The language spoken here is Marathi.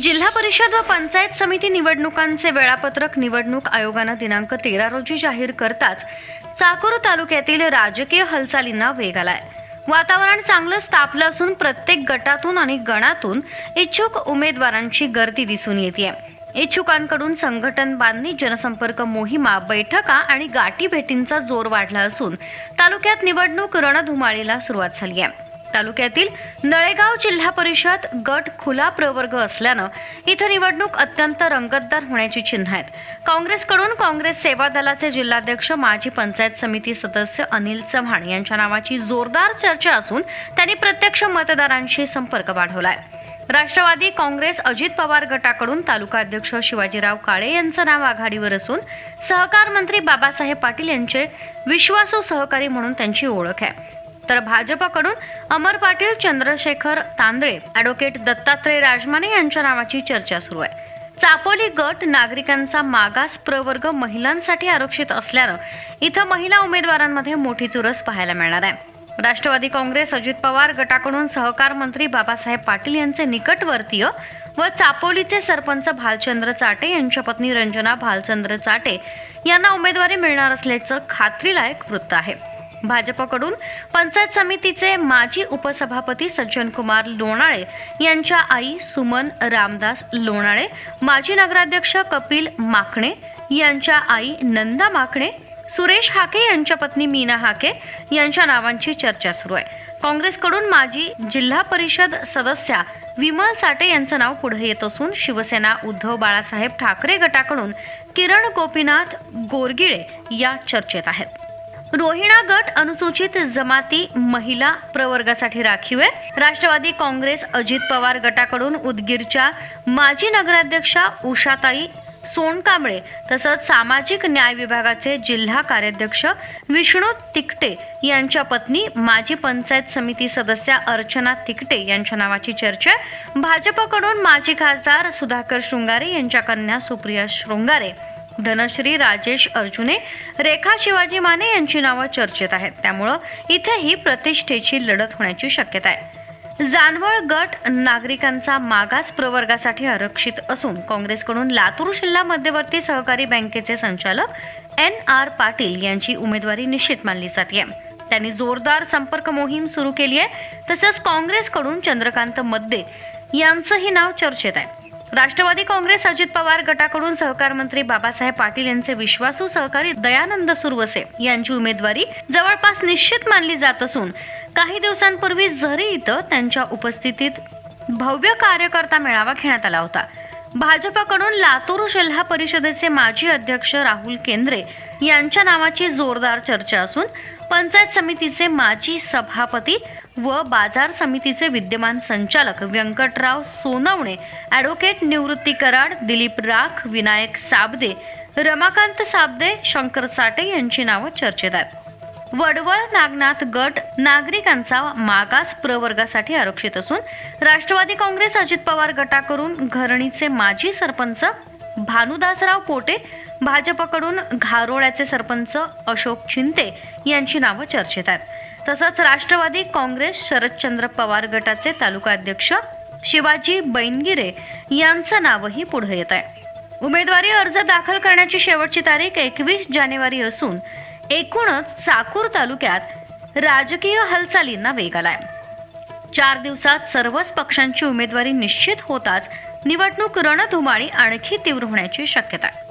जिल्हा परिषद व पंचायत समिती निवडणुकांचे वेळापत्रक निवडणूक आयोगानं दिनांक 13 रोजी जाहीर करताच चाकूर तालुक्यातील राजकीय हालचालींना वेग आलाय। वातावरण चांगलंच तापलं असून प्रत्येक गटातून आणि गणातून इच्छुक उमेदवारांची गर्दी दिसून येते। इच्छुकांकडून संघटन बांधणी, जनसंपर्क मोहिमा, बैठका आणि गाठीभेटींचा जोर वाढला असून तालुक्यात निवडणूक रणधुमाळीला सुरुवात झाली आहे। तालुक्यातील नळेगाव जिल्हा परिषद गट खुला प्रवर्ग असल्यानं इथं निवडणूक अत्यंत रंगतदार होण्याची चिन्ह आहेत। काँग्रेसकडून काँग्रेस सेवा दलाचे जिल्हाध्यक्ष, माजी पंचायत समिती सदस्य अनिल चव्हाण यांच्या नावाची जोरदार चर्चा असून त्यांनी प्रत्यक्ष मतदारांशी संपर्क वाढवलाय। राष्ट्रवादी काँग्रेस अजित पवार गटाकडून तालुका अध्यक्ष शिवाजीराव काळे यांचं नाव आघाडीवर असून सहकार मंत्री बाबासाहेब पाटील यांचे विश्वासू सहकारी म्हणून त्यांची ओळख आहे। तर भाजपकडून अमर पाटील, चंद्रशेखर तांदळे, ॲडव्होकेट दत्तात्रय राजमाने यांच्या नावाची चर्चा सुरू आहे। चापोली गट नागरिकांचा मागास प्रवर्ग महिलांसाठी आरक्षित असल्यानं इथं महिला उमेदवारांमध्ये मोठी चुरस पाहायला मिळणार आहे। राष्ट्रवादी काँग्रेस अजित पवार गटाकडून सहकार मंत्री बाबासाहेब पाटील यांचे निकटवर्तीय व चापोलीचे सरपंच भालचंद्र चाटे यांच्या पत्नी रंजना भालचंद्र चाटे यांना उमेदवारी मिळणार असल्याचं खात्रीलायक वृत्त आहे। भाजपकडून पंचायत समितीचे माजी उपसभापती सज्जन कुमार लोणाळे यांच्या आई सुमन रामदास लोणाळे, माजी नगराध्यक्ष कपिल माकणे यांच्या आई नंदा माकणे, सुरेश हाके यांच्या पत्नी मीना हाके यांच्या नावांची चर्चा सुरू आहे। काँग्रेसकडून माजी जिल्हा परिषद सदस्या विमल साठे यांचं नाव पुढे येत असून शिवसेना उद्धव बाळासाहेब ठाकरे गटाकडून किरण गोपीनाथ गोरगिळे या चर्चेत आहेत। रोहिणा गट अनुसूचित जमाती महिला प्रवर्गासाठी राखीव आहे। राष्ट्रवादी काँग्रेस अजित पवार गटाकडून उदगीरच्या माजी नगराध्यक्षा उषाताई सोनकांबळे तसंच सामाजिक न्याय विभागाचे जिल्हा कार्याध्यक्ष विष्णू तिकटे यांच्या पत्नी माजी पंचायत समिती सदस्या अर्चना तिकटे यांच्या नावाची चर्चा। भाजपकडून माजी खासदार सुधाकर शृंगारे यांच्या कन्या सुप्रिया शृंगारे, धनश्री राजेश अर्जुने, रेखा शिवाजी माने यांची नावं चर्चेत आहेत। त्यामुळं इथेही प्रतिष्ठेची लढत होण्याची शक्यता आहे। जानवळ गट नागरिकांचा मागास प्रवर्गासाठी आरक्षित असून काँग्रेसकडून लातूर जिल्हा मध्यवर्ती सहकारी बँकेचे संचालक NR पाटील यांची उमेदवारी निश्चित मानली जाते। त्यांनी जोरदार संपर्क मोहीम सुरू केली आहे। तसंच काँग्रेसकडून चंद्रकांत मद्दे यांचंही नाव चर्चेत आहे। राष्ट्रवादी काँग्रेस अजित पवार गटाकडून सहकार मंत्री बाबासाहेब पाटील यांचे विश्वासू सहकारी दयानंद सुरवसे यांची उमेदवारी जवळपास निश्चित मानली जात असून काही दिवसांपूर्वी झरी इथं त्यांच्या उपस्थितीत भव्य कार्यकर्ता मेळावा घेण्यात आला होता। भाजपकडून लातूर जिल्हा परिषदेचे माजी अध्यक्ष राहुल केंद्रे यांच्या नावाची जोरदार चर्चा असून पंचायत समितीचे माजी सभापती व बाजार समितीचे विद्यमान संचालक व्यंकटराव सोनवणे, ॲडव्होकेट निवृत्ती कराड, दिलीप राख, विनायक साबदे, रमाकांत साबदे, शंकर साठे यांची नावं चर्चेत आहेत। वडवळ नागनाथ गट नागरिकांचा मागास प्रवर्गासाठी आरक्षित असून राष्ट्रवादी काँग्रेस अजित पवार गटाकडून घरणीचे माजी सरपंच भानुदासराव पोटे, भाजपकडून घारोळ्याचे सरपंच अशोक चिंते यांची नावं चर्चेत आहेत। तसंच राष्ट्रवादी काँग्रेस शरदचंद्र पवार गटाचे तालुका अध्यक्ष शिवाजी बैनगिरे यांचं नावही पुढे येत आहे। उमेदवारी अर्ज दाखल करण्याची शेवटची तारीख 21 जानेवारी असून एकूणच चाकूर तालुक्यात राजकीय हालचालींना वेग आलाय। 4 दिवसात सर्वच पक्षांची उमेदवारी निश्चित होताच निवडणूक रणधुमाळी आणखी तीव्र होण्याची शक्यता आहे।